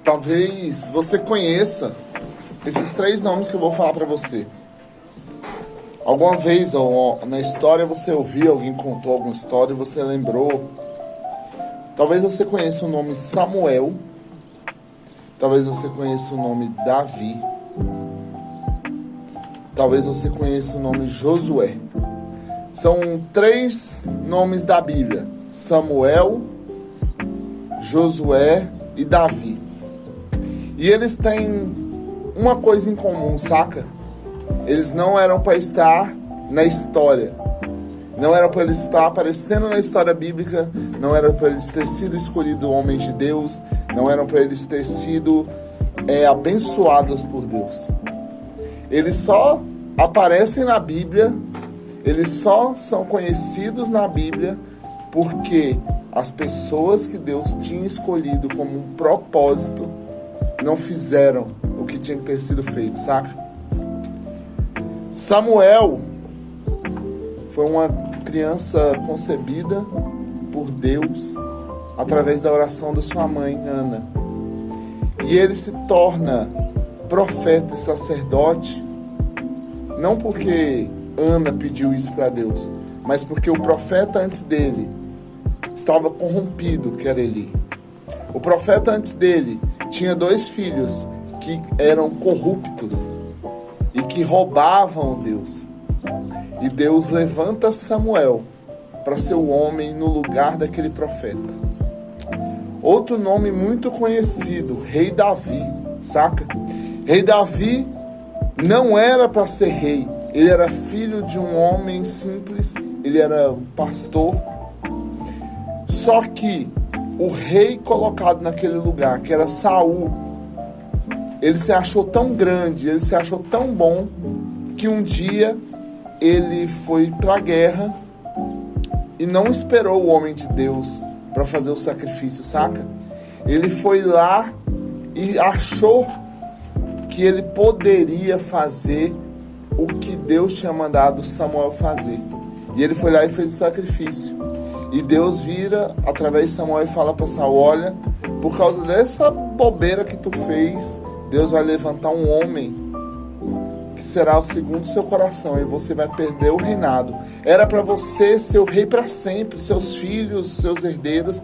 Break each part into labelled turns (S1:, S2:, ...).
S1: Talvez você conheça esses 3 nomes que eu vou falar para você. Alguma vez ou na história você ouviu, alguém contou alguma história e você lembrou. Talvez você conheça o nome Samuel. Talvez você conheça o nome Davi. Talvez você conheça o nome Josué. São 3 nomes da Bíblia: Samuel, Josué e Davi. E eles têm uma coisa em comum, saca? Eles não eram para estar na história. Não era para eles estar aparecendo na história bíblica. Não era para eles ter sido escolhidos homens de Deus. Não eram para eles ter sido abençoados por Deus. Eles só aparecem na Bíblia. Eles só são conhecidos na Bíblia porque as pessoas que Deus tinha escolhido como um propósito não fizeram o que tinha que ter sido feito, saca? Samuel foi uma criança concebida por Deus através da oração da sua mãe, Ana. E ele se torna profeta e sacerdote, não porque Ana pediu isso para Deus, mas porque o profeta antes dele estava corrompido, que era Eli. O profeta antes dele tinha 2 filhos que eram corruptos e que roubavam Deus. E Deus levanta Samuel para ser o homem no lugar daquele profeta. Outro nome muito conhecido, Rei Davi, saca? Rei Davi não era para ser rei. Ele era filho de um homem simples, ele era um pastor. Só que o rei colocado naquele lugar, que era Saul, ele se achou tão grande, ele se achou tão bom, que um dia ele foi para a guerra e não esperou o homem de Deus para fazer o sacrifício, saca? Ele foi lá e achou que ele poderia fazer o que Deus tinha mandado Samuel fazer. E ele foi lá e fez o sacrifício. E Deus vira através de Samuel e fala para Saul: olha, por causa dessa bobeira que tu fez, Deus vai levantar um homem que será o segundo seu coração e você vai perder o reinado. Era para você ser o rei para sempre, seus filhos, seus herdeiros,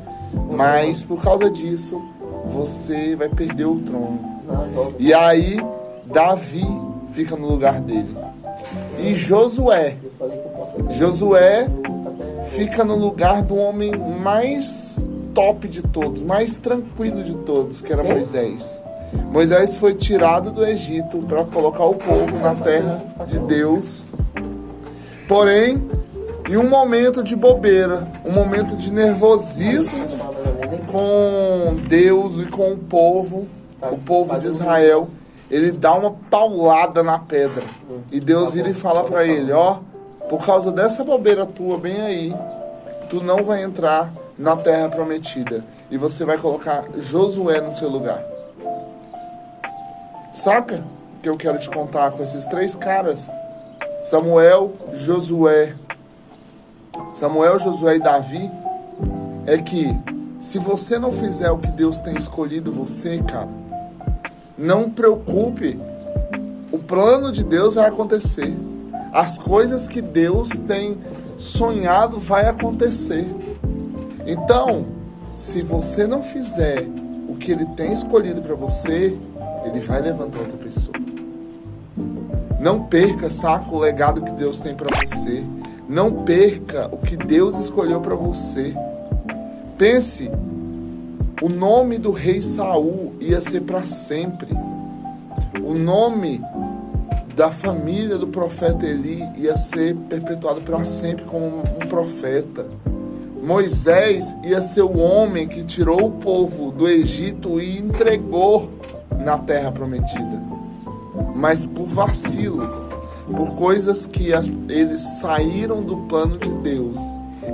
S1: mas por causa disso você vai perder o trono. E aí Davi fica no lugar dele. E Josué fica no lugar do homem mais top de todos, mais tranquilo de todos, que era Moisés. Moisés foi tirado do Egito para colocar o povo na terra de Deus. Porém, em um momento de bobeira, um momento de nervosismo com Deus e com o povo de Israel, ele dá uma paulada na pedra. E Deus vira e fala para ele: ó, por causa dessa bobeira tua bem aí, tu não vai entrar na terra prometida. E você vai colocar Josué no seu lugar. Saca o que eu quero te contar com esses 3 caras? Samuel, Josué e Davi. É que se você não fizer o que Deus tem escolhido você, cara, não preocupe. O plano de Deus vai acontecer. As coisas que Deus tem sonhado vai acontecer. Então, se você não fizer o que Ele tem escolhido para você, Ele vai levantar outra pessoa. Não perca, saca, o legado que Deus tem para você. Não perca o que Deus escolheu para você. Pense, o nome do rei Saul ia ser para sempre. O nome da família do profeta Eli ia ser perpetuado para sempre como um profeta. Moisés ia ser o homem que tirou o povo do Egito e entregou na terra prometida. Mas por vacilos, por coisas que eles saíram do plano de Deus,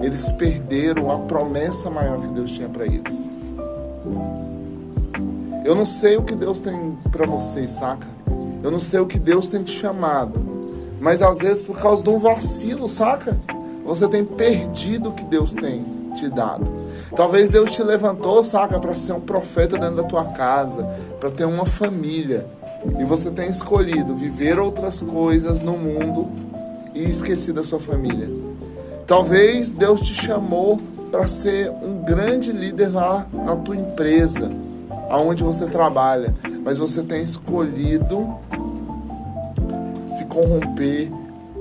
S1: eles perderam a promessa maior que Deus tinha para eles. Eu não sei o que Deus tem para vocês, saca? Eu não sei o que Deus tem te chamado. Mas às vezes por causa de um vacilo, saca? Você tem perdido o que Deus tem te dado. Talvez Deus te levantou, saca, para ser um profeta dentro da tua casa, para ter uma família. E você tem escolhido viver outras coisas no mundo e esquecer da sua família. Talvez Deus te chamou para ser um grande líder lá na tua empresa, aonde você trabalha, mas você tem escolhido se corromper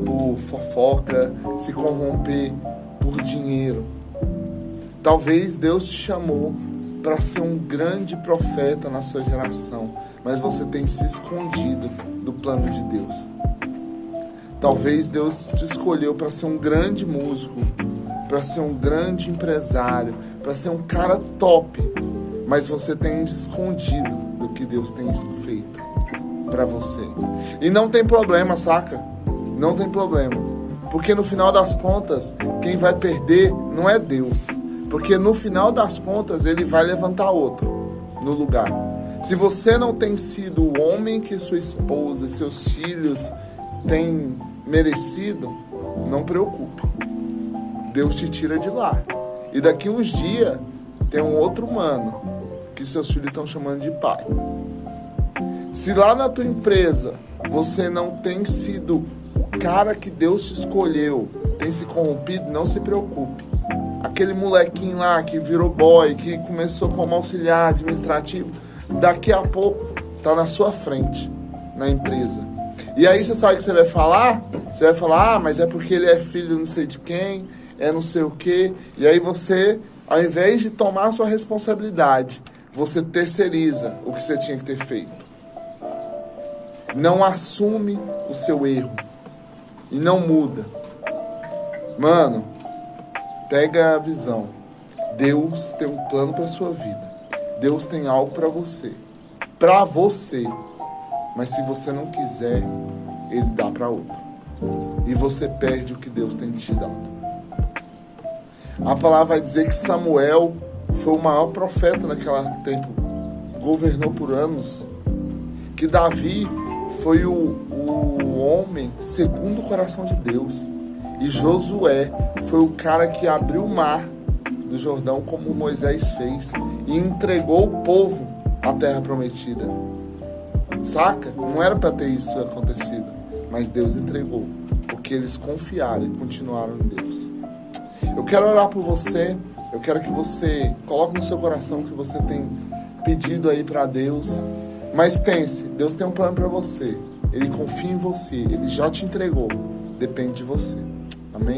S1: por fofoca, se corromper por dinheiro. Talvez Deus te chamou para ser um grande profeta na sua geração, mas você tem se escondido do plano de Deus. Talvez Deus te escolheu para ser um grande músico, para ser um grande empresário, para ser um cara top, mas você tem se escondido do que Deus tem feito para você. E não tem problema, saca? Não tem problema. Porque no final das contas, quem vai perder não é Deus. Porque no final das contas, Ele vai levantar outro no lugar. Se você não tem sido o homem que sua esposa e seus filhos têm merecido, não preocupe. Deus te tira de lá. E daqui uns dias, tem um outro mano que seus filhos estão chamando de pai. Se lá na tua empresa você não tem sido o cara que Deus te escolheu, tem se corrompido, não se preocupe. Aquele molequinho lá que virou boy, que começou como auxiliar administrativo, daqui a pouco tá na sua frente, na empresa. E aí você sabe o que você vai falar? Você vai falar, mas é porque ele é filho de não sei de quem, é não sei o quê. E aí você, ao invés de tomar a sua responsabilidade, você terceiriza o que você tinha que ter feito. Não assume o seu erro. E não muda. Mano, pega a visão. Deus tem um plano para sua vida. Deus tem algo para você. Para você. Mas se você não quiser, Ele dá para outro. E você perde o que Deus tem te dado. A palavra vai dizer que Samuel foi o maior profeta naquele tempo. Governou por anos. Que Davi foi o homem segundo o coração de Deus. E Josué foi o cara que abriu o mar do Jordão, como Moisés fez, e entregou o povo à terra prometida. Saca? Não era para ter isso acontecido, mas Deus entregou, porque eles confiaram e continuaram em Deus. Eu quero orar por você. Eu quero que você coloque no seu coração o que você tem pedido aí para Deus. Mas pense, Deus tem um plano para você. Ele confia em você. Ele já te entregou. Depende de você. Amém?